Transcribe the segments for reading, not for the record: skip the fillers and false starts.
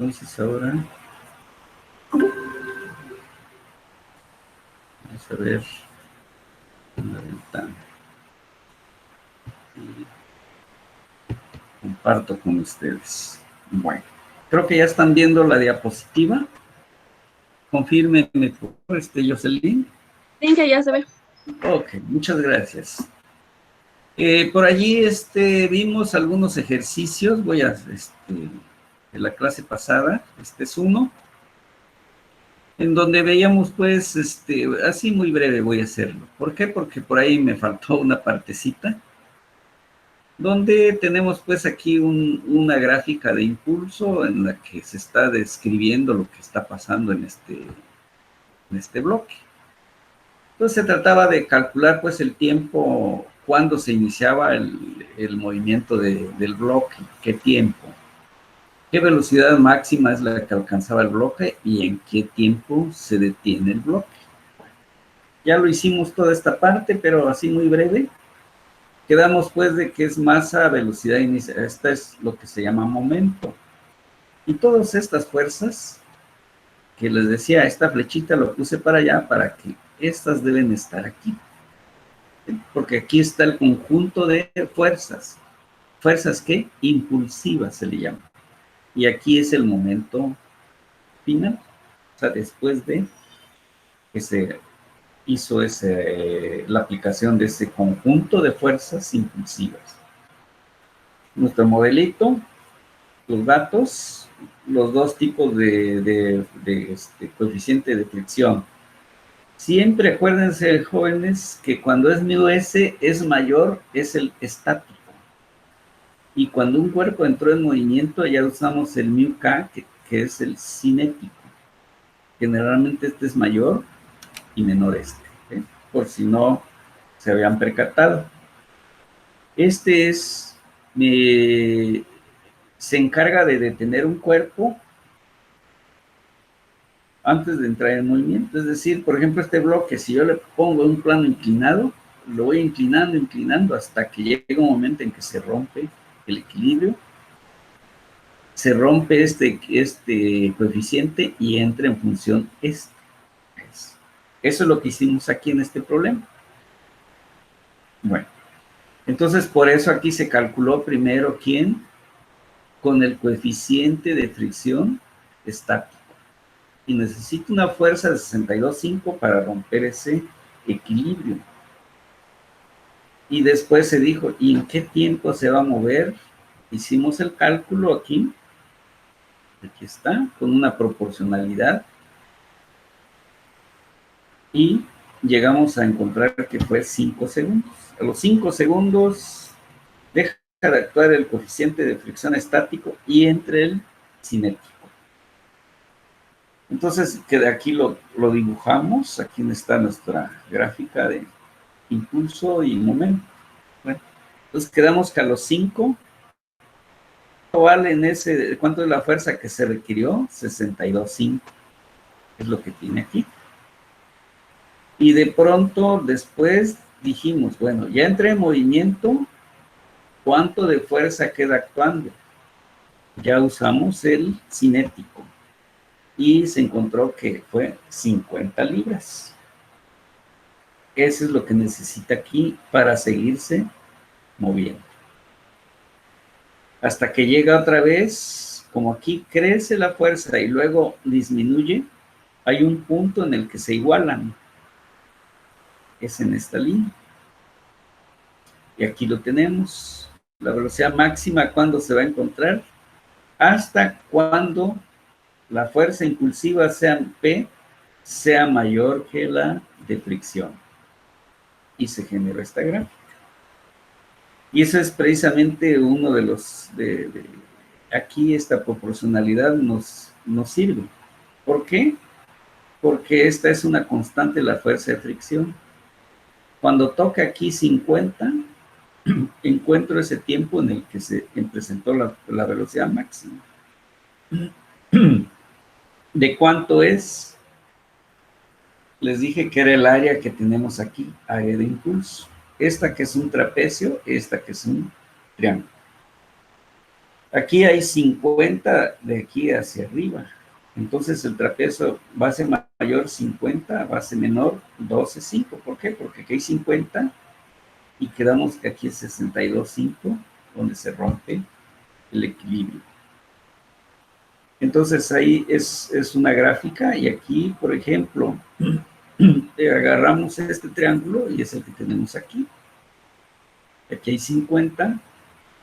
Entonces ahora vamos a ver en la ventana. Y comparto con ustedes. Bueno, creo que ya están viendo la diapositiva. Confírmenme, por favor, Jocelyn. Sí, que ya se ve. Ok, muchas gracias. Por allí vimos algunos ejercicios. Voy a, de la clase pasada, este es uno, en donde veíamos, pues, así muy breve voy a hacerlo. ¿Por qué? Porque por ahí me faltó una partecita, donde tenemos, pues, aquí una gráfica de impulso en la que se está describiendo lo que está pasando en este bloque. Entonces se trataba de calcular, pues, el tiempo, cuándo se iniciaba el movimiento del bloque, qué tiempo, qué velocidad máxima es la que alcanzaba el bloque y en qué tiempo se detiene el bloque. Ya lo hicimos toda esta parte, pero así muy breve. Quedamos, pues, de que es masa, velocidad inicial. Esta es lo que se llama momento. Y todas estas fuerzas, que les decía, esta flechita lo puse para allá, para que estas deben estar aquí. Porque aquí está el conjunto de fuerzas. ¿Fuerzas qué? Impulsivas se le llama. Y aquí es el momento final. O sea, después de que se hizo la aplicación de ese conjunto de fuerzas impulsivas. Nuestro modelito, los datos, los dos tipos de coeficiente de fricción. Siempre acuérdense, jóvenes, que cuando es mu s es mayor, es el estático. Y cuando un cuerpo entró en movimiento, ya usamos el mu k, que es el cinético. Generalmente este es mayor y menor ¿eh? Por si no se habían percatado. Se encarga de detener un cuerpo antes de entrar en movimiento. Es decir, por ejemplo, este bloque, si yo le pongo un plano inclinado, lo voy inclinando, inclinando, hasta que llegue un momento en que se rompe el equilibrio, se rompe este coeficiente y entra en función este. Eso es lo que hicimos aquí en este problema. Bueno, entonces por eso aquí se calculó primero ¿quién? Con el coeficiente de fricción estático. Y necesito una fuerza de 62.5 para romper ese equilibrio. Y después se dijo, ¿y en qué tiempo se va a mover? Hicimos el cálculo aquí. Aquí está, con una proporcionalidad. Y llegamos a encontrar que fue 5 segundos. A los 5 segundos deja de actuar el coeficiente de fricción estático y entre el cinético. Entonces, que de aquí lo dibujamos. Aquí está nuestra gráfica de impulso y momento. Bueno, entonces quedamos que a los 5, ¿cuánto es la fuerza que se requirió? 62.5, es lo que tiene aquí. Y de pronto después dijimos, bueno, ya entré en movimiento, ¿cuánto de fuerza queda actuando? Ya usamos el cinético y se encontró que fue 50 libras. Eso es lo que necesita aquí para seguirse moviendo. Hasta que llega otra vez, como aquí crece la fuerza y luego disminuye, hay un punto en el que se igualan. Es en esta línea. Y aquí lo tenemos. La velocidad máxima, ¿cuándo se va a encontrar? Hasta cuando la fuerza impulsiva sea P sea mayor que la de fricción. Y se genera esta gráfica. Y eso es precisamente uno de los... aquí esta proporcionalidad nos sirve. ¿Por qué? Porque esta es una constante de la fuerza de fricción. Cuando toca aquí 50, encuentro ese tiempo en el que se presentó la velocidad máxima. ¿De cuánto es? Les dije que era el área que tenemos aquí, área de impulso. Esta que es un trapecio, esta que es un triángulo. Aquí hay 50 de aquí hacia arriba. Entonces el trapecio base mayor 50, base menor 12, 5. ¿Por qué? Porque aquí hay 50 y quedamos que aquí es 62, 5, donde se rompe el equilibrio. Entonces ahí es una gráfica y aquí, por ejemplo, agarramos este triángulo y es el que tenemos aquí. Aquí hay 50,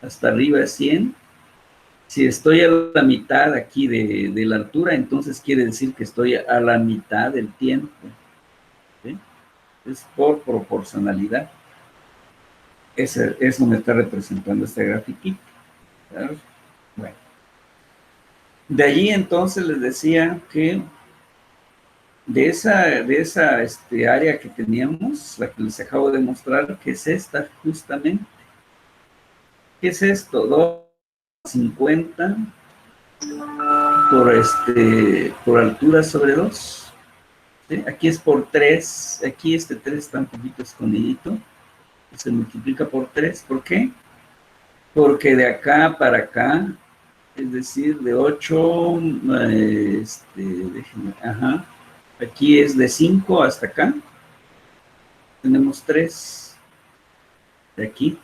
hasta arriba es 100. Si estoy a la mitad aquí de la altura, entonces quiere decir que estoy a la mitad del tiempo. ¿Sí? Es por proporcionalidad. Eso me está representando esta grafiquita. Bueno. De allí entonces les decía que de esa área que teníamos, la que les acabo de mostrar, que es esta justamente. ¿Qué es esto? 250 por altura sobre 2. ¿Sí? Aquí es por 3. Aquí este 3 está un poquito escondidito. Se multiplica por 3. ¿Por qué? Porque de acá para acá, es decir, de 8, déjenme, aquí es de 5 hasta acá. Tenemos 3. De aquí,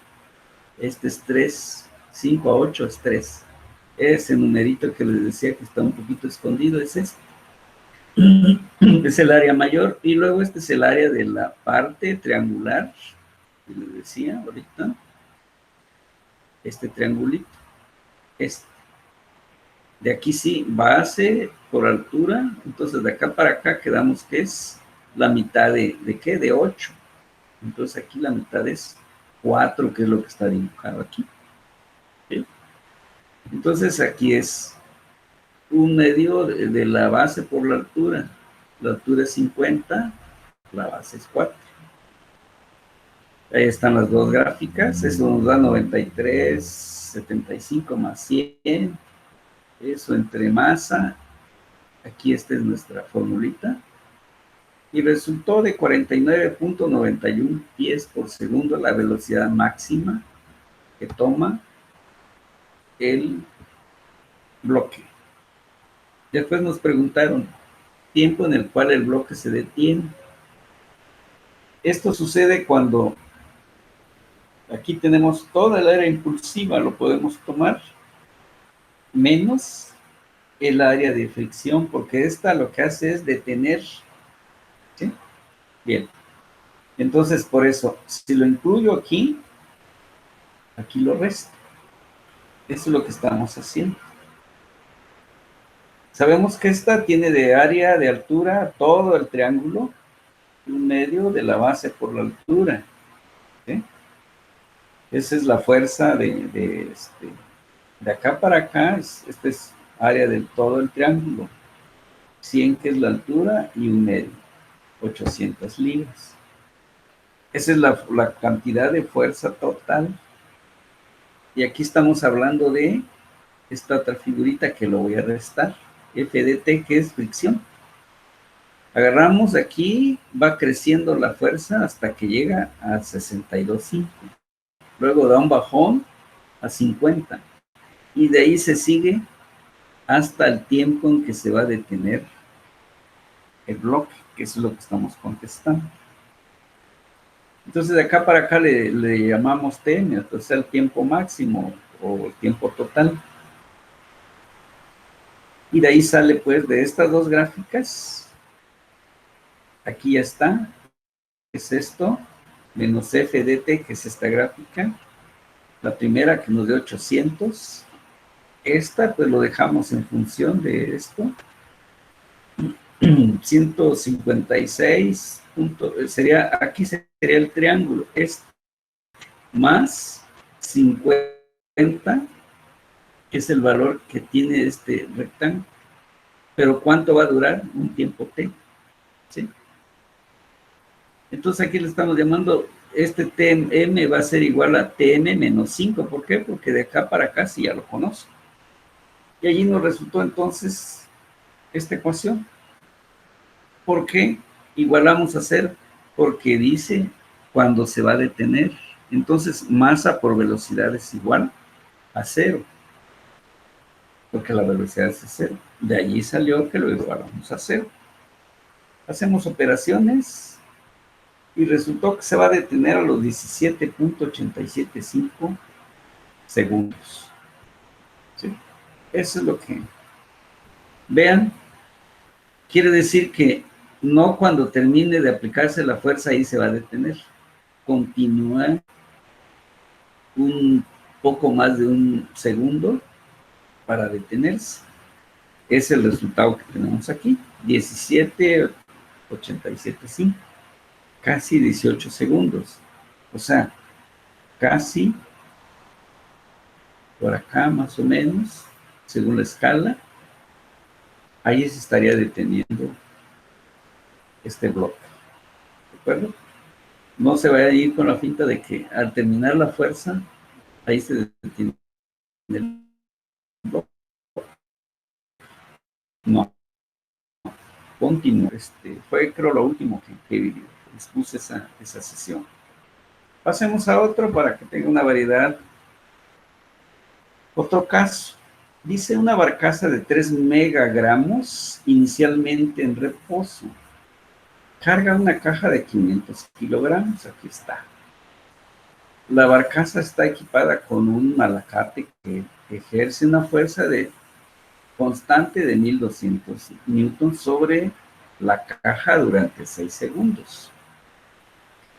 este es 3. 5 a 8 es 3. Ese numerito que les decía que está un poquito escondido es este. Es el área mayor. Y luego este es el área de la parte triangular, que les decía ahorita. Este triangulito. Este. De aquí sí, base por altura. Entonces de acá para acá quedamos que es la mitad ¿de qué? De 8. Entonces aquí la mitad es 4, que es lo que está dibujado aquí. ¿Sí? Entonces aquí es un medio de la base por la altura. La altura es 50, la base es 4. Ahí están las dos gráficas. Eso nos da 93, 75 más 100. Eso entre masa. Aquí esta es nuestra formulita. Y resultó de 49.91 pies por segundo la velocidad máxima que toma el bloque. Después nos preguntaron, tiempo en el cual el bloque se detiene. Esto sucede cuando aquí tenemos toda el área impulsiva, lo podemos tomar, menos el área de fricción, porque esta lo que hace es detener. ¿Sí? Bien. Entonces, por eso, si lo incluyo aquí, aquí lo resto. Eso es lo que estamos haciendo. Sabemos que esta tiene de área, de altura, todo el triángulo, y un medio de la base por la altura. ¿Sí? Esa es la fuerza de acá para acá, esta es área del todo el triángulo. 100, que es la altura, y un medio, 800 libras. Esa es la cantidad de fuerza total. Y aquí estamos hablando de esta otra figurita que lo voy a restar. F de T, que es fricción. Agarramos aquí, va creciendo la fuerza hasta que llega a 62.5. Luego da un bajón a 50. Y de ahí se sigue hasta el tiempo en que se va a detener el bloque, que es lo que estamos contestando. Entonces de acá para acá le llamamos T, o sea, el tiempo máximo o el tiempo total. Y de ahí sale pues de estas dos gráficas, aquí ya está, es esto, menos F de T, que es esta gráfica, la primera que nos dio 800, esta pues lo dejamos en función de esto, 156, aquí sería el triángulo, este, más 50, que es el valor que tiene este rectángulo. Pero ¿cuánto va a durar? Un tiempo T. ¿Sí? Entonces aquí le estamos llamando, este TM va a ser igual a TM menos 5. ¿Por qué? Porque de acá para acá sí ya lo conozco. Y allí nos resultó entonces esta ecuación. ¿Por qué? Igual vamos a hacer porque dice cuando se va a detener. Entonces masa por velocidad es igual a 0. porque la velocidad es cero. De allí salió que lo igualamos a cero. Hacemos operaciones y resultó que se va a detener a los 17.875 segundos. ¿Sí? Eso es lo que... Vean, quiere decir que no cuando termine de aplicarse la fuerza ahí se va a detener. Continúa un poco más de un segundo para detenerse. Es el resultado que tenemos aquí, 17.875, casi 18 segundos. O sea, casi por acá más o menos, según la escala, ahí se estaría deteniendo este bloque. ¿De acuerdo? No se vaya a ir con la finta de que al terminar la fuerza, ahí se detiene el bloque. No, continúa. Fue creo lo último que expuse esa sesión. Pasemos a otro para que tenga una variedad. Otro caso. Dice una barcaza de 3 megagramos inicialmente en reposo. Carga una caja de 500 kilogramos. Aquí está. La barcaza está equipada con un malacate que ejerce una fuerza constante de 1200 newtons sobre la caja durante 6 segundos.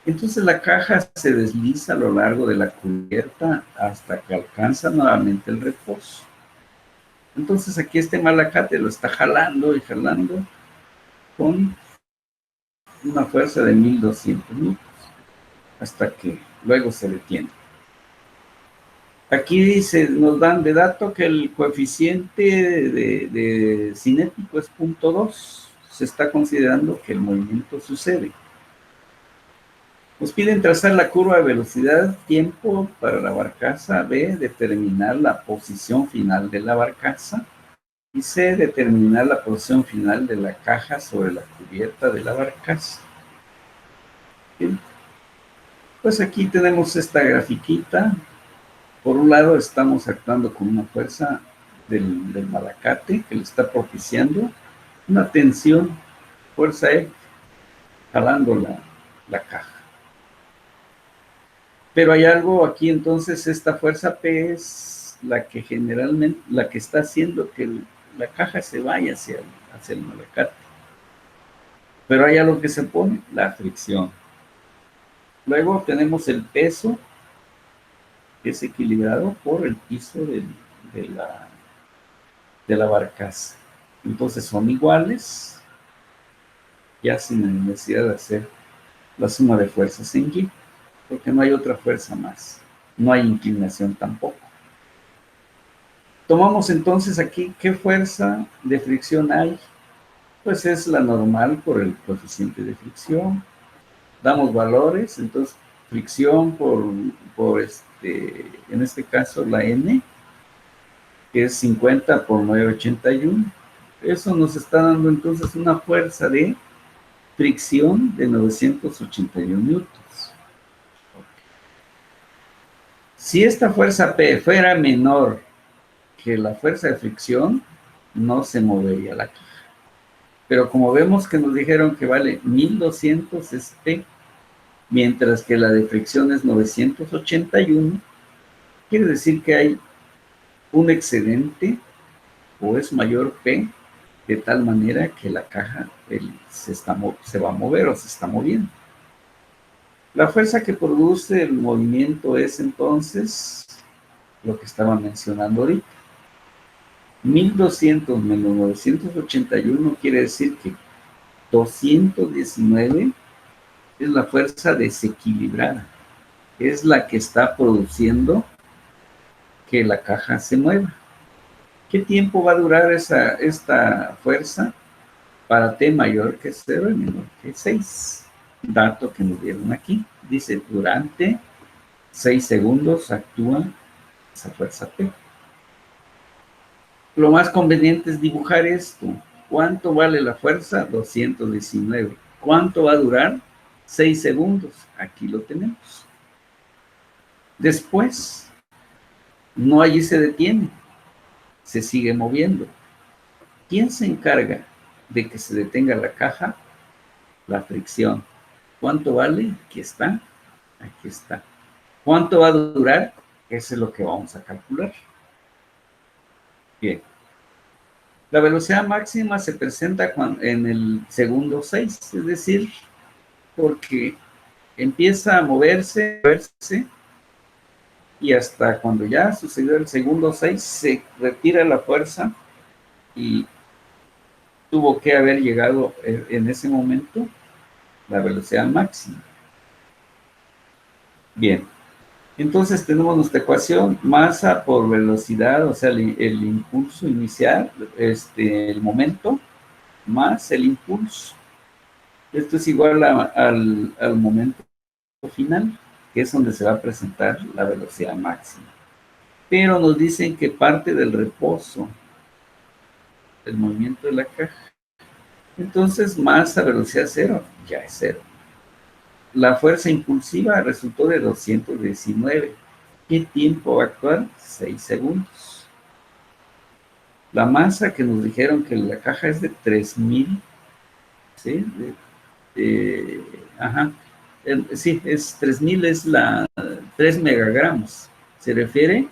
Entonces la caja se desliza a lo largo de la cubierta hasta que alcanza nuevamente el reposo. Entonces aquí este malacate lo está jalando y jalando con una fuerza de 1200 newtons hasta que luego se detiene. Aquí nos dan de dato que el coeficiente de cinético es 0.2. Se está considerando que el movimiento sucede. Nos piden trazar la curva de velocidad, tiempo para la barcaza. B, determinar la posición final de la barcaza. Y C, determinar la posición final de la caja sobre la cubierta de la barcaza. Bien. Pues aquí tenemos esta grafiquita. Por un lado estamos actuando con una fuerza del malacate que le está propiciando una tensión, fuerza E, jalando la caja. Pero hay algo aquí, entonces esta fuerza P es la que generalmente, la que está haciendo que la caja se vaya hacia el malacate. Pero hay algo que se pone, la fricción. Luego tenemos el peso, que es equilibrado por el piso de la barcaza. Entonces son iguales, ya sin necesidad de hacer la suma de fuerzas en G, porque no hay otra fuerza más. No hay inclinación tampoco. Tomamos entonces aquí, ¿qué fuerza de fricción hay? Pues es la normal por el coeficiente de fricción. Damos valores, entonces fricción en este caso la N, que es 50 por 981. Eso nos está dando entonces una fuerza de fricción de 981 newtons. Si esta fuerza P fuera menor que la fuerza de fricción, no se movería la caja. Pero como vemos que nos dijeron que vale 1200 es P, mientras que la de fricción es 981, quiere decir que hay un excedente o es mayor P, de tal manera que la caja se va a mover o se está moviendo. La fuerza que produce el movimiento es entonces lo que estaba mencionando ahorita. 1200 menos 981 quiere decir que 219 es la fuerza desequilibrada. Es la que está produciendo que la caja se mueva. ¿Qué tiempo va a durar esta fuerza? Para T mayor que 0 y menor que 6. Dato que nos dieron aquí. Dice, durante 6 segundos actúa esa fuerza P. Lo más conveniente es dibujar esto. ¿Cuánto vale la fuerza? 219. ¿Cuánto va a durar? 6 segundos. Aquí lo tenemos. Después, no allí se detiene. se sigue moviendo. ¿Quién se encarga de que se detenga la caja? La fricción. ¿Cuánto vale? Aquí está. Aquí está. ¿Cuánto va a durar? Eso es lo que vamos a calcular. Bien. La velocidad máxima se presenta en el segundo 6, es decir, porque empieza a moverse, y hasta cuando ya sucedió el segundo 6, se retira la fuerza y tuvo que haber llegado en ese momento la velocidad máxima. Bien, entonces tenemos nuestra ecuación, masa por velocidad, o sea, el impulso inicial, el momento, más el impulso. Esto es igual al momento final, que es donde se va a presentar la velocidad máxima. Pero nos dicen que parte del reposo, el movimiento de la caja. Entonces, masa, velocidad cero, ya es cero. La fuerza impulsiva resultó de 219. ¿Qué tiempo va a actuar? 6 segundos. La masa que nos dijeron que la caja es de 3000, ¿sí? Ajá. Sí, es 3000, es 3 megagramos. Se refiere,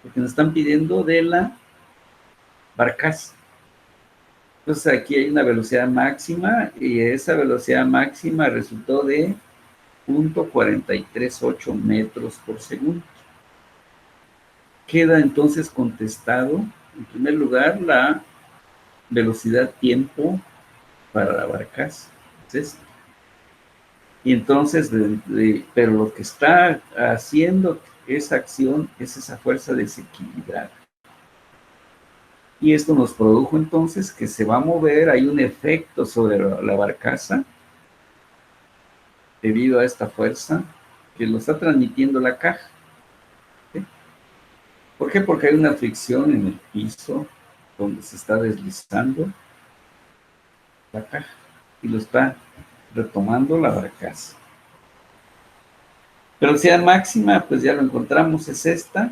porque nos están pidiendo de la barcaza. Entonces aquí hay una velocidad máxima y esa velocidad máxima resultó de 0.438 metros por segundo. Queda entonces contestado, en primer lugar, la velocidad tiempo para la barcaza. ¿Sí? Y entonces, pero lo que está haciendo esa acción es esa fuerza desequilibrada. Y esto nos produjo entonces que se va a mover, hay un efecto sobre la barcaza debido a esta fuerza que lo está transmitiendo la caja. ¿Sí? ¿Por qué? Porque hay una fricción en el piso donde se está deslizando la caja y lo está retomando la barcaza. Velocidad máxima, pues ya lo encontramos, es esta,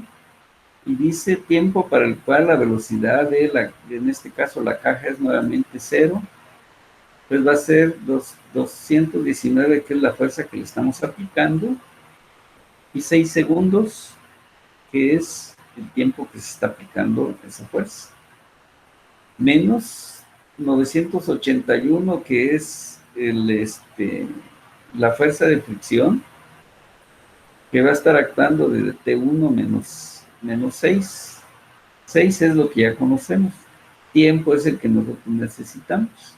y dice tiempo para el cual la velocidad en este caso la caja es nuevamente cero, pues va a ser 219, que es la fuerza que le estamos aplicando, y 6 segundos, que es el tiempo que se está aplicando esa fuerza. Menos 981, que es la fuerza de fricción, que va a estar actuando de T1 menos 6. 6 es lo que ya conocemos. Tiempo es el que nosotros necesitamos.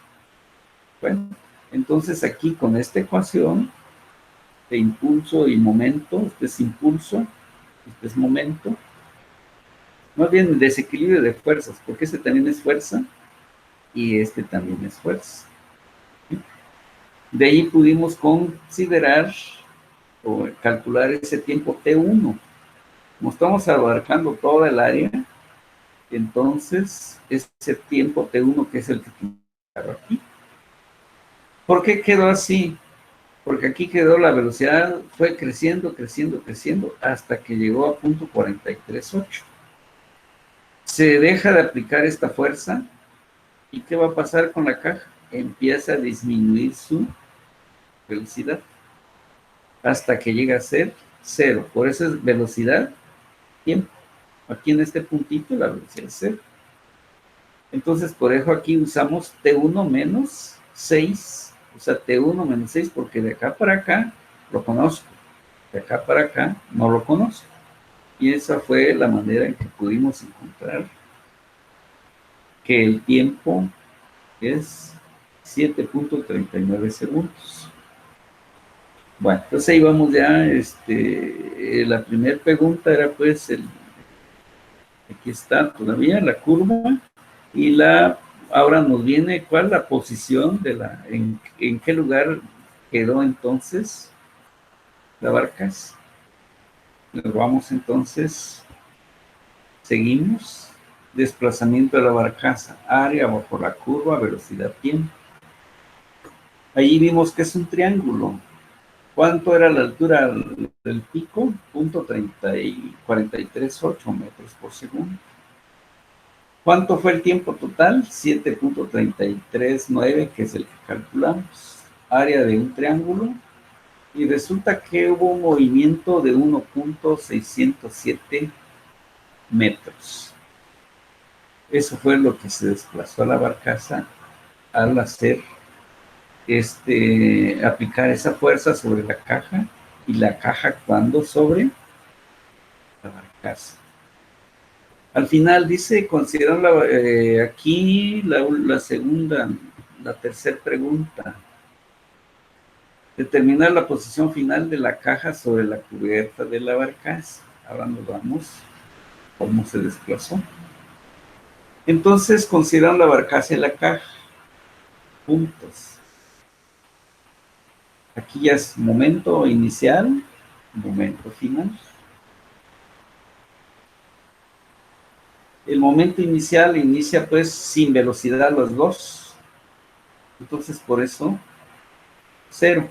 Bueno, entonces aquí con esta ecuación de impulso y momento, este es impulso, este es momento, más bien desequilibrio de fuerzas, porque este también es fuerza y este también es fuerza. De ahí pudimos considerar o calcular ese tiempo T1. Como estamos abarcando toda el área, entonces ese tiempo T1, que es el que tengo aquí. ¿Por qué quedó así? Porque aquí quedó la velocidad, fue creciendo, creciendo, creciendo, hasta que llegó a 0.438. Se deja de aplicar esta fuerza, ¿y qué va a pasar con la caja? Empieza a disminuir su velocidad, hasta que llega a ser cero. Por eso es velocidad, tiempo. Aquí en este puntito la velocidad es cero. Entonces, por eso aquí usamos T1 menos 6, o sea, T1 menos 6, porque de acá para acá lo conozco, de acá para acá no lo conozco. Y esa fue la manera en que pudimos encontrar que el tiempo es 7.39 segundos. Bueno, entonces ahí vamos ya, la primera pregunta era pues, aquí está todavía la curva, y ahora nos viene cuál la posición en qué lugar quedó entonces la barcaza. Nos vamos entonces, seguimos, desplazamiento de la barcaza, área bajo la curva, velocidad, tiempo. Ahí vimos que es un triángulo. ¿Cuánto era la altura del pico? 0.438 metros por segundo. ¿Cuánto fue el tiempo total? 7.339, que es el que calculamos. Área de un triángulo. Y resulta que hubo un movimiento de 1.607 metros. Eso fue lo que se desplazó a la barcaza al hacer aplicar esa fuerza sobre la caja y la caja actuando sobre la barcaza. Al final dice, consideran aquí la segunda, la tercera pregunta. Determinar la posición final de la caja sobre la cubierta de la barcaza. Ahora nos vamos cómo se desplazó. Entonces, consideran la barcaza y la caja. Puntos. Aquí ya es momento inicial, momento final. El momento inicial inicia pues sin velocidad los dos. Entonces, por eso, 0.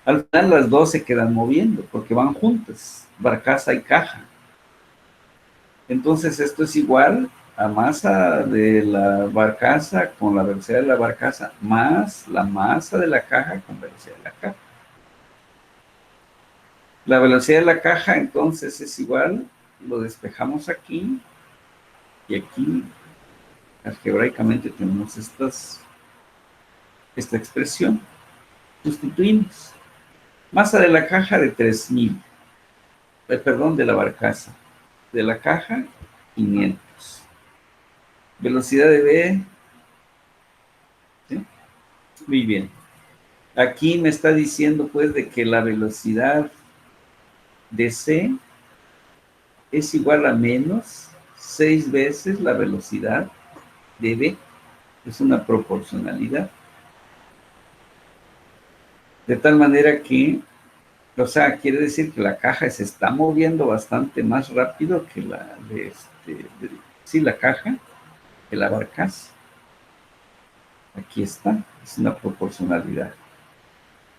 Al final las dos se quedan moviendo porque van juntas, barcaza y caja. Entonces esto es igual a masa de la barcaza con la velocidad de la barcaza más la masa de la caja con velocidad de la caja. La velocidad de la caja entonces es igual, lo despejamos aquí y aquí algebraicamente tenemos esta expresión. Sustituimos. Masa de la caja de 3000. Perdón, de la barcaza. De la caja, 500. Velocidad de B. ¿Sí? Muy bien. Aquí me está diciendo pues de que la velocidad de C es igual a menos 6 veces la velocidad de B. Es una proporcionalidad. De tal manera que, o sea, quiere decir que la caja se está moviendo bastante más rápido que la sí, la caja, que la barcaza. Aquí está, es una proporcionalidad.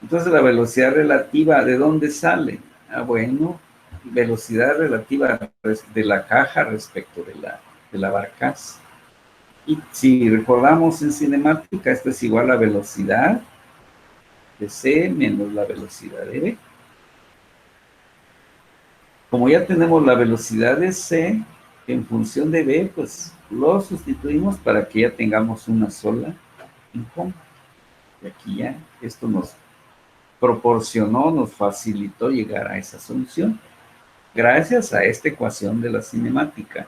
Entonces, la velocidad relativa, ¿de dónde sale? Ah, bueno, velocidad relativa de la caja respecto de la barcaza. Y si recordamos en cinemática, esto es igual a velocidad de C menos la velocidad de B. Como ya tenemos la velocidad de C en función de B, pues lo sustituimos para que ya tengamos una sola en común. Y aquí ya esto nos proporcionó, nos facilitó llegar a esa solución gracias a esta ecuación de la cinemática.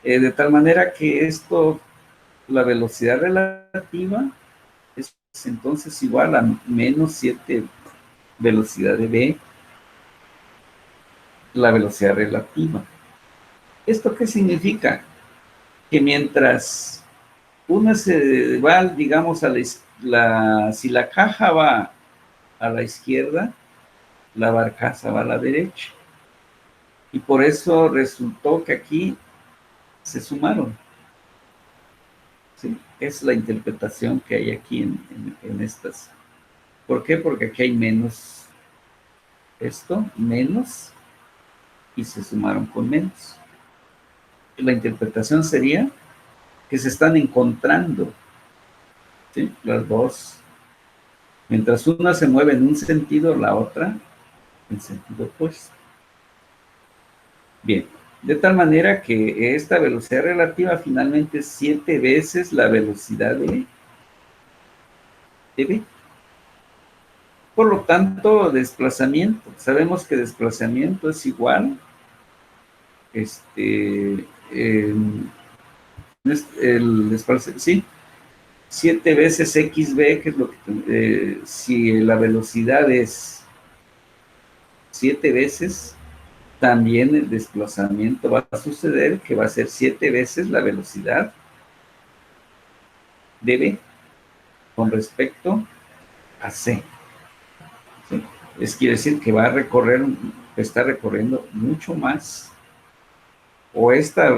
De tal manera que esto, la velocidad relativa es entonces igual a menos 7 velocidad de B, la velocidad relativa. ¿Esto qué significa? Que mientras una se va, digamos, si la caja va a la izquierda, la barcaza va a la derecha. Y por eso resultó que aquí se sumaron. ¿Sí? Es la interpretación que hay aquí en estas. ¿Por qué? Porque aquí hay menos esto, menos, y se sumaron con menos. La interpretación sería que se están encontrando, ¿sí? Las dos. Mientras una se mueve en un sentido, la otra en sentido opuesto. Bien, de tal manera que esta velocidad relativa finalmente es 7 veces la velocidad de B. Por lo tanto, desplazamiento. Sabemos que desplazamiento es igual el desplazamiento, sí, 7 veces XB, que es lo que, si la velocidad es 7 veces, también el desplazamiento va a suceder, que va a ser 7 veces la velocidad de B con respecto a C. ¿Sí? Quiere decir que va a recorrer, está recorriendo mucho más, o esta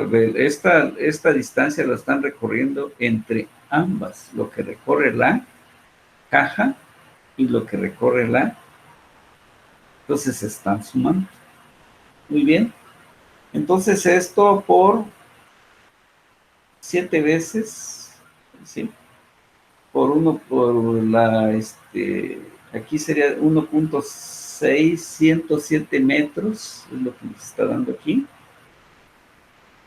distancia la están recorriendo entre ambas, lo que recorre la caja y lo que recorre entonces se están sumando. Muy bien. Entonces esto por 7 veces, ¿sí? Por la, aquí sería 1.607 metros, es lo que nos está dando aquí,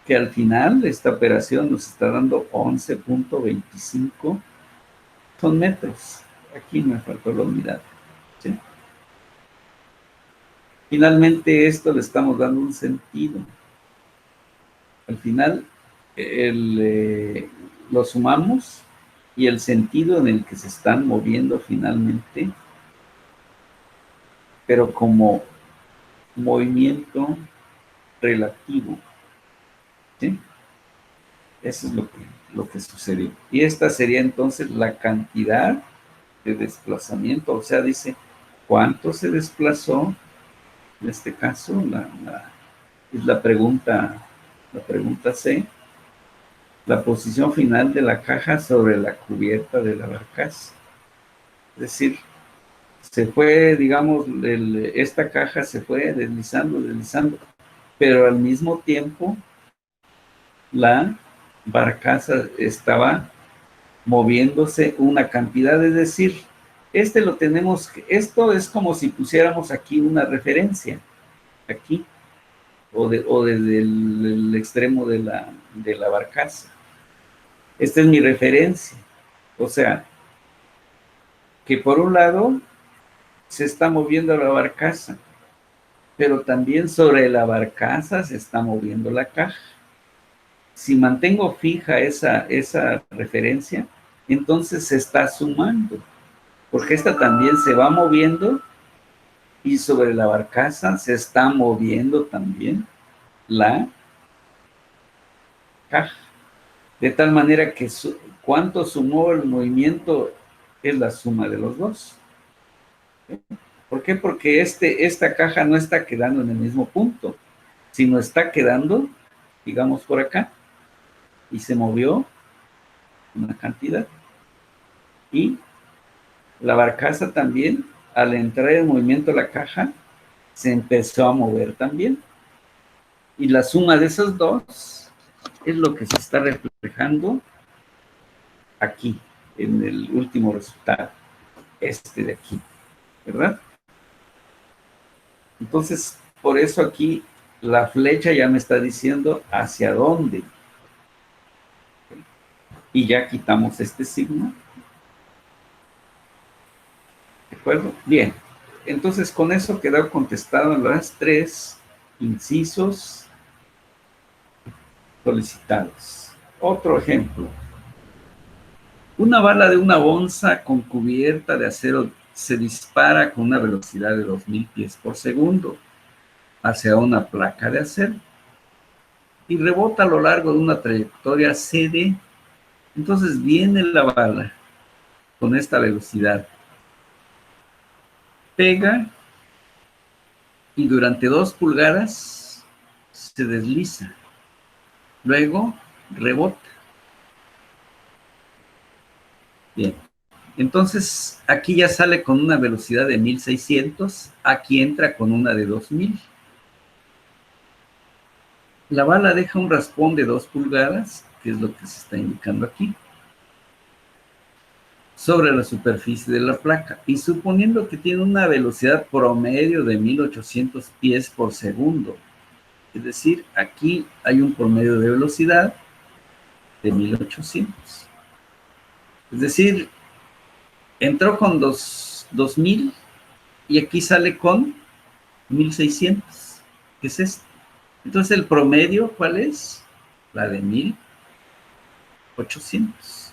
que al final esta operación nos está dando 11.25 son metros. Aquí me faltó la unidad, ¿sí? Finalmente esto le estamos dando un sentido. Al final lo sumamos y el sentido en el que se están moviendo finalmente, pero como movimiento relativo, ¿sí? Eso es lo que sucedió. Y esta sería entonces la cantidad de desplazamiento, o sea, dice cuánto se desplazó, en este caso, es la pregunta C, la posición final de la caja sobre la cubierta de la barcaza. Es decir, se fue, digamos, esta caja se fue deslizando, pero al mismo tiempo la barcaza estaba moviéndose una cantidad, es decir, esto es como si pusiéramos aquí una referencia, aquí, o desde el extremo de la barcaza. Esta es mi referencia, o sea, que por un lado se está moviendo la barcaza, pero también sobre la barcaza se está moviendo la caja. Si mantengo fija esa referencia, entonces se está sumando, porque esta también se va moviendo y sobre la barcaza se está moviendo también la caja. De tal manera que cuánto sumó el movimiento es la suma de los dos. ¿Por qué? Porque esta caja no está quedando en el mismo punto, sino está quedando, digamos, por acá, y se movió una cantidad. Y la barcaza también, al entrar en movimiento la caja, se empezó a mover también. Y la suma de esos dos es lo que se está reflejando aquí, en el último resultado, de aquí, ¿verdad? Entonces, por eso aquí la flecha ya me está diciendo hacia dónde. Y ya quitamos este signo. ¿De acuerdo? Bien. Entonces, con eso quedó contestado las 3 incisos solicitados. Otro ejemplo. Una bala de una onza con cubierta de acero se dispara con una velocidad de 2000 pies por segundo hacia una placa de acero y rebota a lo largo de una trayectoria CD. Entonces viene la bala con esta velocidad, pega y durante 2 pulgadas se desliza, luego rebota. Bien, entonces aquí ya sale con una velocidad de 1600, aquí entra con una de 2000. La bala deja un raspón de 2 pulgadas, que es lo que se está indicando aquí, sobre la superficie de la placa, y suponiendo que tiene una velocidad promedio de 1800 pies por segundo, es decir, aquí hay un promedio de velocidad de 1800. Es decir, entró con 2000 y aquí sale con 1600, que es esto. Entonces, el promedio, ¿cuál es? La de 1800.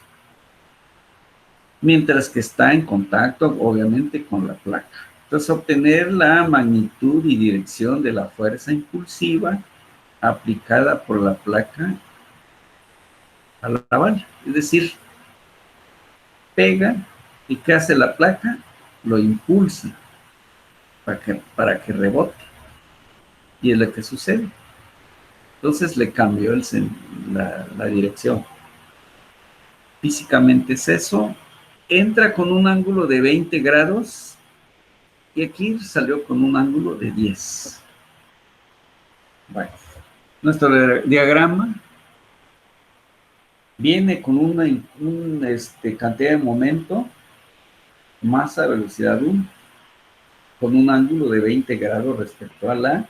Mientras que está en contacto, obviamente, con la placa. Entonces, obtener la magnitud y dirección de la fuerza impulsiva aplicada por la placa a la bala. Es decir, pega y ¿qué hace la placa? Lo impulsa para que rebote. Y es lo que sucede. Entonces le cambió la dirección. Físicamente es eso. Entra con un ángulo de 20 grados y aquí salió con un ángulo de 10. Bueno, nuestro diagrama viene con una cantidad de momento, masa, velocidad 1, con un ángulo de 20 grados respecto a la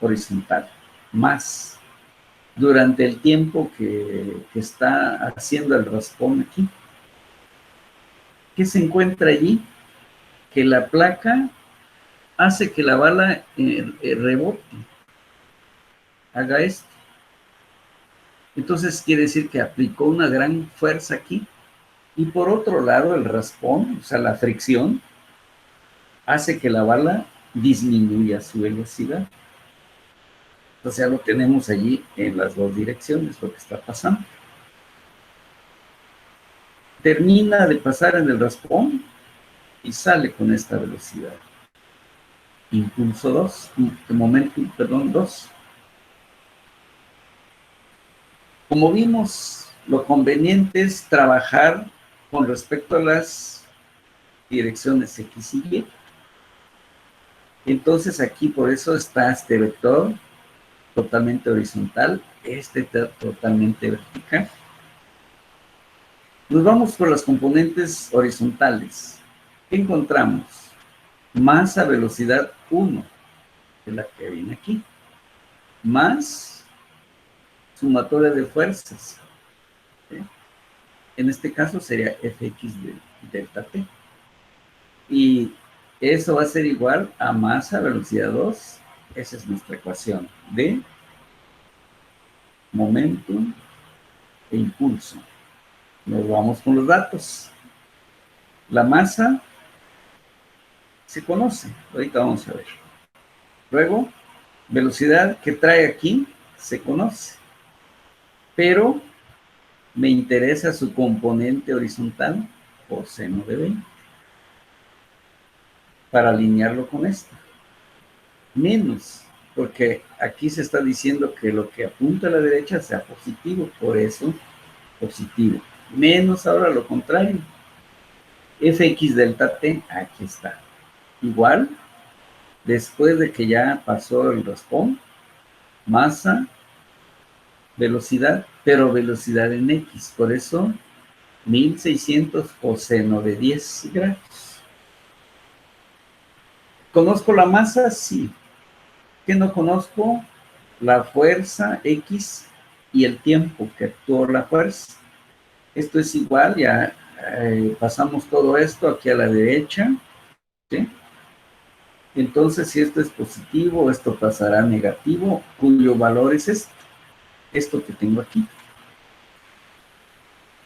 horizontal, más durante el tiempo que está haciendo el raspón aquí. ¿Qué se encuentra allí? Que la placa hace que la bala rebote, haga esto. Entonces quiere decir que aplicó una gran fuerza aquí. Y por otro lado, el raspón, o sea, la fricción, hace que la bala disminuya su velocidad. Entonces ya lo tenemos allí en las dos direcciones, lo que está pasando. Termina de pasar en el raspón y sale con esta velocidad. Impulso 2, momento, perdón, 2. Como vimos, lo conveniente es trabajar con respecto a las direcciones X y Y. Entonces aquí por eso está este vector totalmente horizontal, este totalmente vertical. Nos vamos por las componentes horizontales. ¿Qué encontramos? Masa, velocidad 1, que es la que viene aquí, más sumatoria de fuerzas. ¿Sí? En este caso sería Fx de delta T. Y eso va a ser igual a masa, velocidad 2. Esa es nuestra ecuación de momentum e impulso. Nos vamos con los datos. La masa se conoce, ahorita vamos a ver. Luego, velocidad que trae aquí se conoce, pero me interesa su componente horizontal por seno de 20 para alinearlo con esto. Menos, porque aquí se está diciendo que lo que apunta a la derecha sea positivo, por eso positivo. Menos ahora lo contrario. Fx delta t, aquí está. Igual, después de que ya pasó el raspón, masa, velocidad, pero velocidad en X. Por eso, 1600 coseno de 10 grados. ¿Conozco la masa? Sí. ¿Qué no conozco? La fuerza X y el tiempo que actuó la fuerza. Esto es igual, ya pasamos todo esto aquí a la derecha, ¿sí? Entonces, si esto es positivo, esto pasará a negativo, cuyo valor es esto que tengo aquí.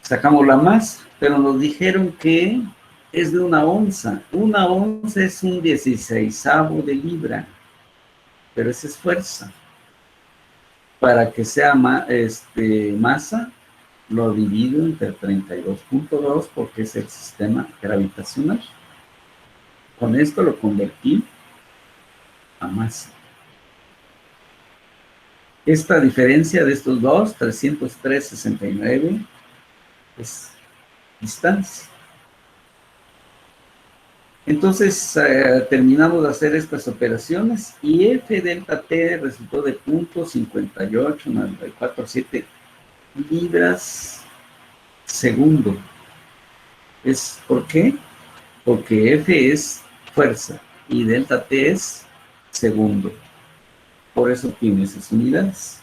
Sacamos la más, pero nos dijeron que es de 1 onza. 1 onza es un 16avo de libra, pero esa es fuerza. Para que sea masa, lo divido entre 32.2 porque es el sistema gravitacional. Con esto lo convertí a masa. Esta diferencia de estos dos, 303.69, es distancia. Entonces terminamos de hacer estas operaciones y F delta T resultó de 0.589447 libras segundo. ¿Por qué? Porque F es fuerza y delta T es segundo. Por eso tiene esas unidades.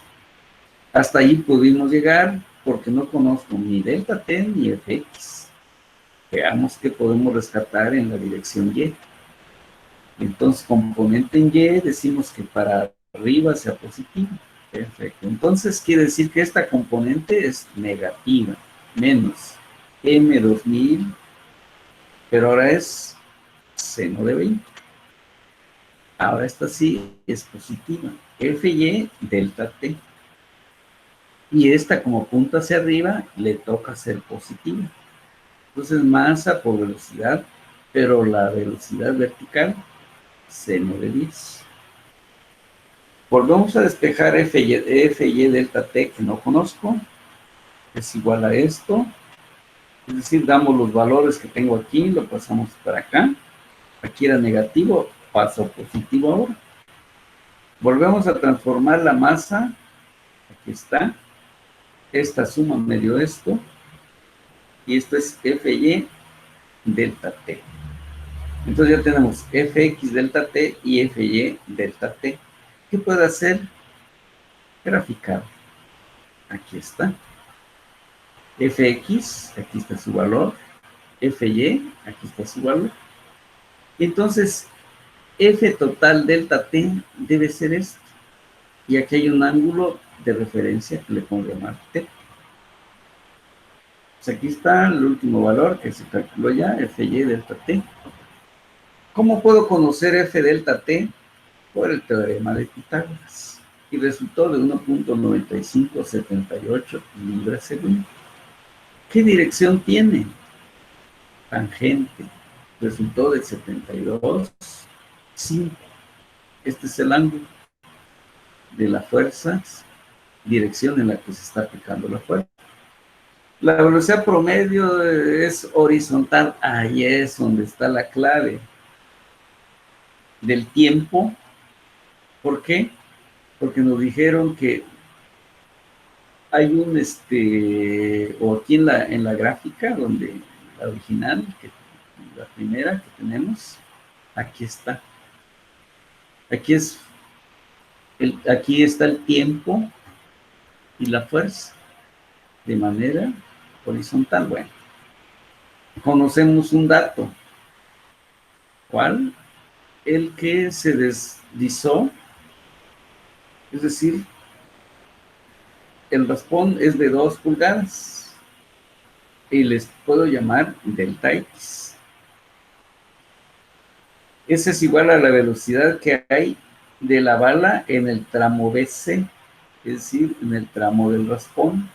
Hasta ahí pudimos llegar porque no conozco ni delta T ni Fx. Veamos qué podemos rescatar en la dirección Y. Entonces, componente en Y, decimos que para arriba sea positivo. Perfecto. Entonces, quiere decir que esta componente es negativa, menos M2000, pero ahora es seno de 20. Ahora esta sí es positiva. Fy delta T. Y esta, como punta hacia arriba, le toca ser positiva. Entonces, masa por velocidad, pero la velocidad vertical, seno de 10. Volvemos a despejar Fy delta T, que no conozco. Es igual a esto. Es decir, damos los valores que tengo aquí, lo pasamos para acá. Aquí era negativo, paso positivo ahora. Volvemos a transformar la masa. Aquí está. esta suma me dio esto, y esto es Fy delta T. Entonces ya tenemos Fx delta T y Fy delta T. ¿Qué puedo hacer? Graficar. Aquí está. Fx, aquí está su valor. Fy, aquí está su valor. Entonces, F total delta T debe ser esto. Y aquí hay un ángulo de referencia que le pongo llamar T. Pues aquí está el último valor que se calculó ya, Fy delta T. ¿Cómo puedo conocer F delta T? Por el teorema de Pitágoras. Y resultó de 1.9578 libras segundo. ¿Qué dirección tiene? Tangente. Resultó de 72,5. Este es el ángulo de la fuerza, dirección en la que se está aplicando la fuerza. La velocidad promedio es horizontal. Ahí es donde está la clave del tiempo. ¿Por qué? Porque nos dijeron que hay un, o aquí en la gráfica, donde la original, la primera que tenemos, aquí está. Aquí está el tiempo y la fuerza de manera horizontal. Bueno, conocemos un dato. ¿Cuál? El que se deslizó, es decir, el raspón es de 2 pulgadas y les puedo llamar delta X. Esa es igual a la velocidad que hay de la bala en el tramo BC, es decir, en el tramo del raspón,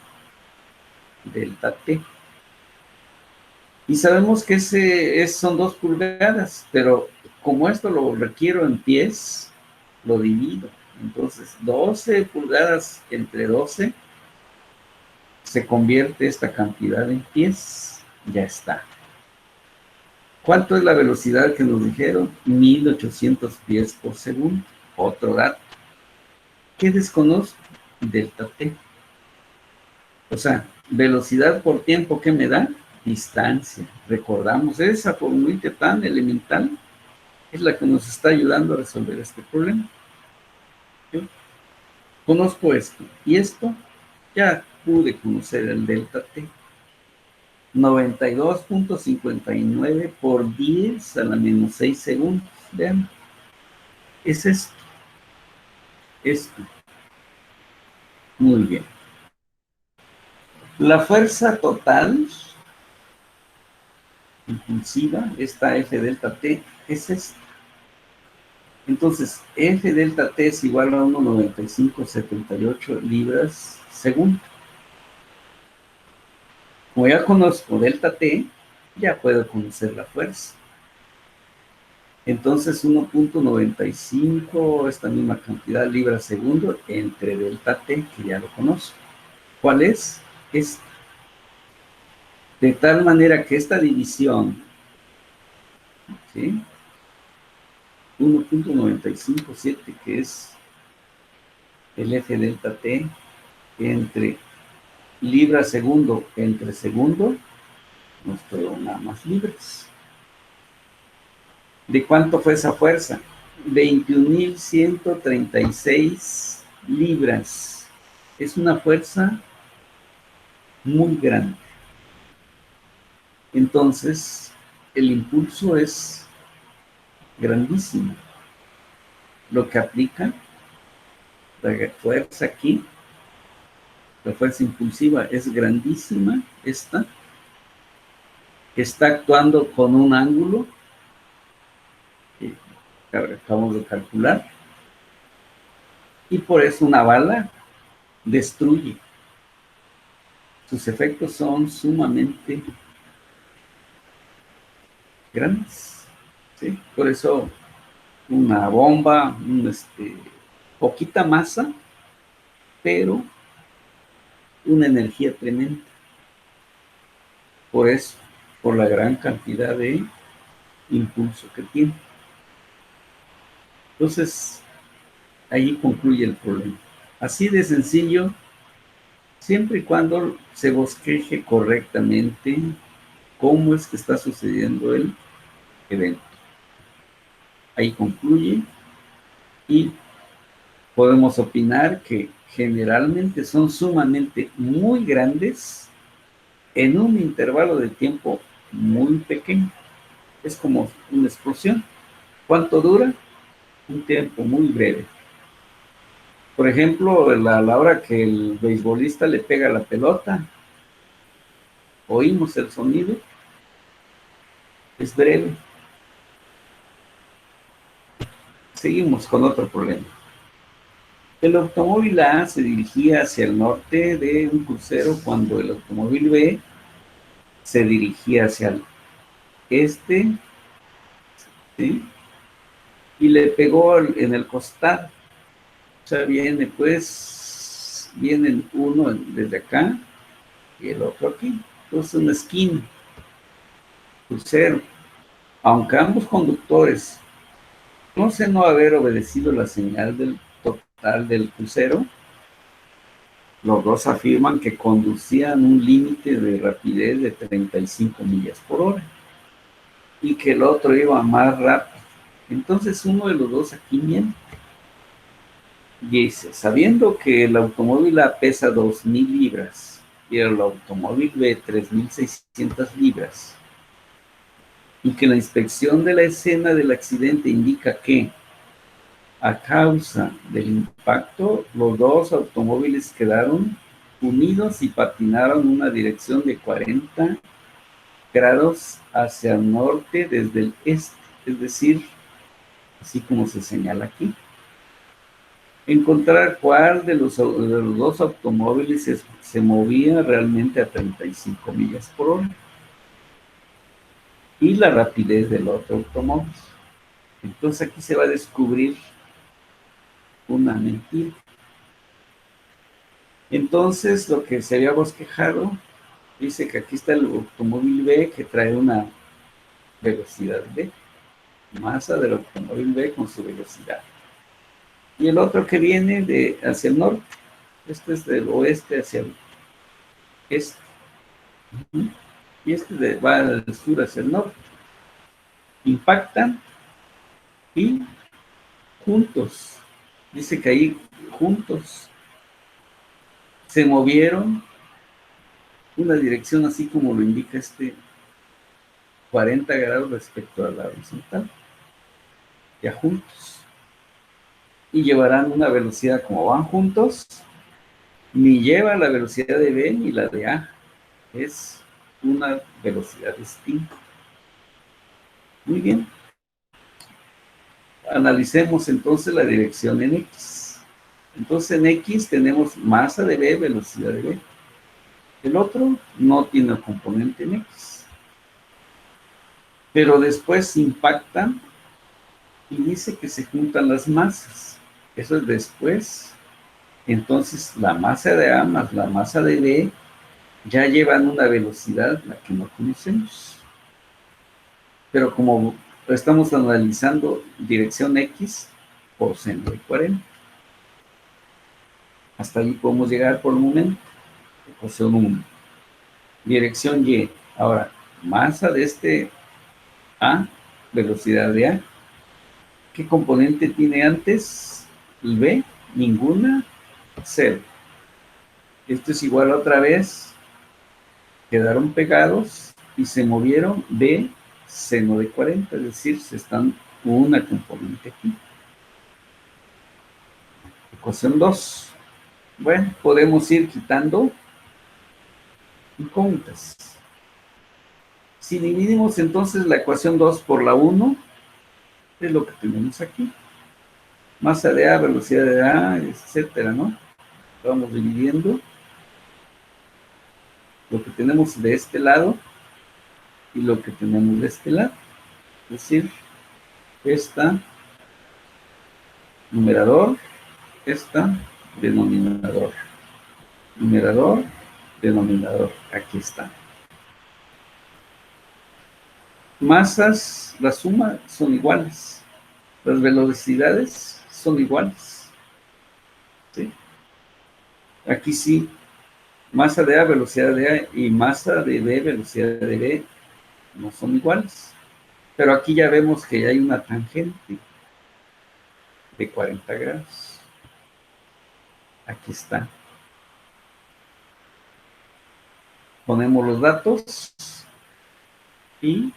delta T. Y sabemos que son 2 pulgadas, pero como esto lo requiero en pies, lo divido. Entonces, 12 pulgadas entre 12 se convierte esta cantidad en pies. Ya está. ¿Cuánto es la velocidad que nos dijeron? 1800 pies por segundo. Otro dato. ¿Qué desconozco? Delta T. O sea, velocidad por tiempo, ¿qué me da? Distancia. Recordamos esa formulita tan elemental, es la que nos está ayudando a resolver este problema. ¿Sí? Conozco esto y esto, ya pude conocer el delta T. 92.59 por 10 a la menos 6 segundos. Vean, es esto. Esto. Muy bien. La fuerza total impulsiva, esta F delta T, es esta. Entonces, F delta T es igual a 1.9578 libras segundo. Como ya conozco delta T, ya puedo conocer la fuerza. Entonces, 1.95, esta misma cantidad libras segundo, entre delta T, que ya lo conozco. ¿Cuál es? Esta. De tal manera que esta división, ¿sí? 1.957, que es el F delta T, entre libra segundo entre segundo, nos quedó nada más libras. ¿De cuánto fue esa fuerza? 21.136 libras. Es una fuerza muy grande. Entonces, el impulso es grandísimo. Lo que aplica la fuerza aquí, la fuerza impulsiva es grandísima, esta, que está actuando con un ángulo que acabamos de calcular, y por eso una bala destruye. Sus efectos son sumamente grandes, ¿sí? Por eso una bomba, poquita masa, pero una energía tremenda. Por eso, por la gran cantidad de impulso que tiene. Entonces, ahí concluye el problema. Así de sencillo siempre y cuando se bosqueje correctamente cómo es que está sucediendo el evento. Ahí concluye y podemos opinar que generalmente son sumamente muy grandes en un intervalo de tiempo muy pequeño. Es como una explosión. ¿Cuánto dura? Un tiempo muy breve. Por ejemplo, a la hora que el beisbolista le pega la pelota, oímos el sonido, es breve. Seguimos con otro problema. El automóvil A se dirigía hacia el norte de un crucero cuando el automóvil B se dirigía hacia el este, ¿sí? Y le pegó en el costado. O sea, vienen uno desde acá y el otro aquí. Entonces, una esquina, crucero. Aunque ambos conductores no sé no haber obedecido la señal del total del crucero, los dos afirman que conducían un límite de rapidez de 35 millas por hora y que el otro iba más rápido. Entonces uno de los dos aquí miente. Dice, sabiendo que el automóvil A pesa 2,000 libras y el automóvil B 3,600 libras, y que la inspección de la escena del accidente indica que a causa del impacto, los dos automóviles quedaron unidos y patinaron una dirección de 40 grados hacia el norte desde el este, es decir, así como se señala aquí. Encontrar cuál de los dos automóviles se movía realmente a 35 millas por hora y la rapidez del otro automóvil. Entonces aquí se va a descubrir una mentira. Entonces lo que se había bosquejado dice que aquí está el automóvil B que trae una velocidad B, masa del automóvil B con su velocidad. Y el otro que viene hacia el norte, este es del oeste hacia el este. Y este va al sur hacia el norte. Impactan y juntos, dice que ahí juntos se movieron una dirección así como lo indica 40 grados respecto a la horizontal, ya juntos. Y llevarán una velocidad como van juntos, ni lleva la velocidad de B ni la de A, es una velocidad distinta. Muy bien. Analicemos entonces la dirección en X. Entonces en X tenemos masa de B, velocidad de B. El otro no tiene componente en X. Pero después impactan y dice que se juntan las masas. Eso es después. Entonces la masa de A más la masa de B ya llevan una velocidad la que no conocemos. Pero como estamos analizando dirección X por seno de 40. Hasta ahí podemos llegar por el momento. Ecuación 1. Dirección Y. Ahora, masa de este A, velocidad de A. ¿Qué componente tiene antes? El B, ninguna, 0. Esto es igual a otra vez. Quedaron pegados y se movieron B, seno de 40, es decir, se están una componente aquí. Ecuación 2. Bueno, podemos ir quitando incógnitas. Si dividimos entonces la ecuación 2 por la 1, es lo que tenemos aquí. Masa de A, velocidad de A, etcétera, ¿no? Vamos dividiendo lo que tenemos de este lado y lo que tenemos de este lado. Es decir, esta numerador, esta denominador. Numerador, denominador. Aquí está. Masas, la suma son iguales. Las velocidades son iguales. ¿Sí? Aquí sí masa de A, velocidad de A y masa de B, velocidad de B no son iguales. Pero aquí ya vemos que hay una tangente de 40 grados. Aquí está. Ponemos los datos y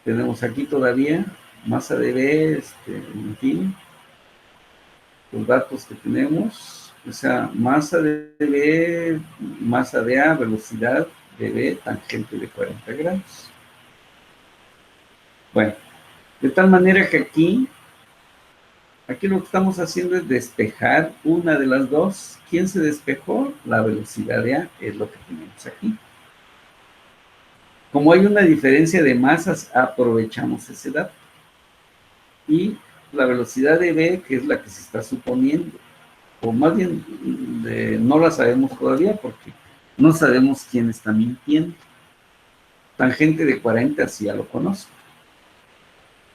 tenemos aquí todavía masa de B, en fin, los datos que tenemos, o sea, masa de B, masa de A, velocidad de B, tangente de 40 grados. Bueno, de tal manera que aquí lo que estamos haciendo es despejar una de las dos. ¿Quién se despejó? La velocidad de A, es lo que tenemos aquí. Como hay una diferencia de masas, aprovechamos ese dato. Y la velocidad de B, que es la que se está suponiendo, o más bien no la sabemos todavía porque no sabemos quién está mintiendo. Tangente de 40 sí ya lo conozco.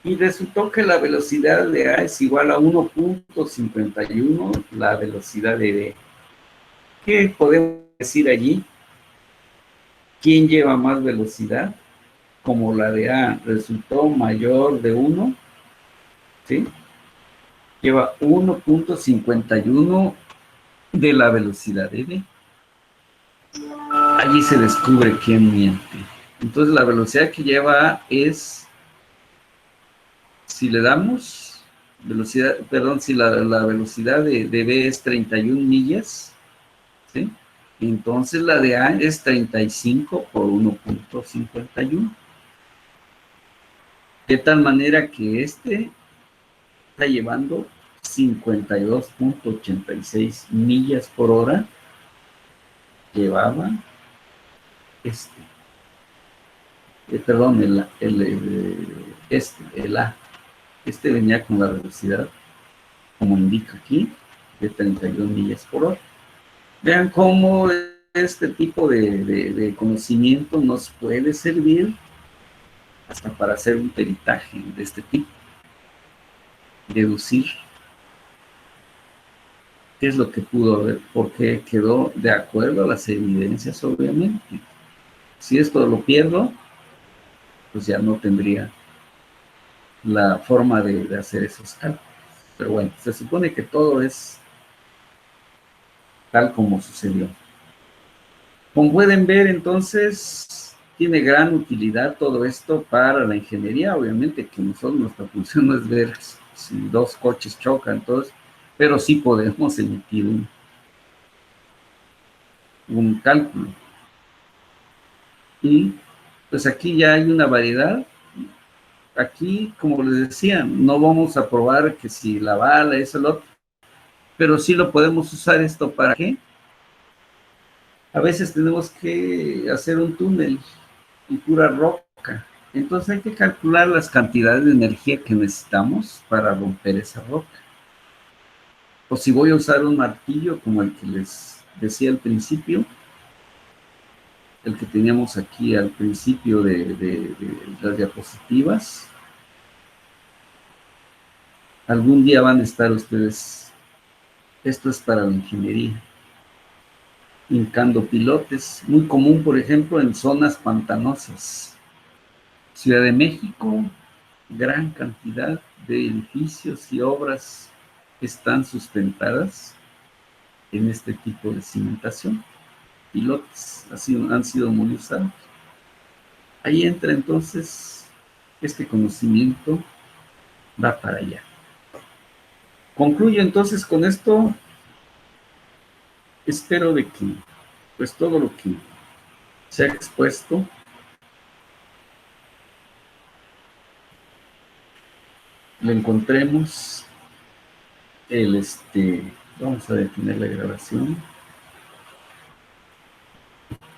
Y resultó que la velocidad de A es igual a 1.51 la velocidad de B. ¿Qué podemos decir allí? ¿Quién lleva más velocidad? Como la de A resultó mayor de 1, ¿sí? Lleva 1.51 de la velocidad de B. Allí se descubre quién miente. Entonces la velocidad que lleva A es, si le damos velocidad, perdón, si la velocidad de B es 31 millas, ¿sí? Entonces la de A es 35 por 1.51. De tal manera que está llevando 52.86 millas por hora. Llevaba perdón, el A. Venía con la velocidad, como indica aquí, de 32 millas por hora. Vean cómo este tipo de conocimiento nos puede servir hasta para hacer un peritaje de este tipo. Deducir qué es lo que pudo haber, porque quedó de acuerdo a las evidencias, obviamente. Si esto lo pierdo, pues ya no tendría la forma de hacer esos cálculos. Pero bueno, se supone que todo es tal como sucedió. Como pueden ver, entonces, tiene gran utilidad todo esto para la ingeniería. Obviamente que nuestra función no es ver si dos coches chocan, todos, pero sí podemos emitir un cálculo. Y pues aquí ya hay una variedad. Aquí, como les decía, no vamos a probar que si la bala, eso, lo otro, pero sí lo podemos usar esto para qué. A veces tenemos que hacer un túnel y pura roca. Entonces hay que calcular las cantidades de energía que necesitamos para romper esa roca. O si voy a usar un martillo como el que les decía al principio, el que teníamos aquí al principio de las diapositivas, algún día van a estar ustedes, esto es para la ingeniería, hincando pilotes, muy común por ejemplo en zonas pantanosas. Ciudad de México, gran cantidad de edificios y obras están sustentadas en este tipo de cimentación. Pilotes han sido muy usados. Ahí entra entonces este conocimiento, va para allá. Concluyo entonces con esto. Espero de que pues todo lo que se ha expuesto lo encontremos. Vamos a detener la grabación.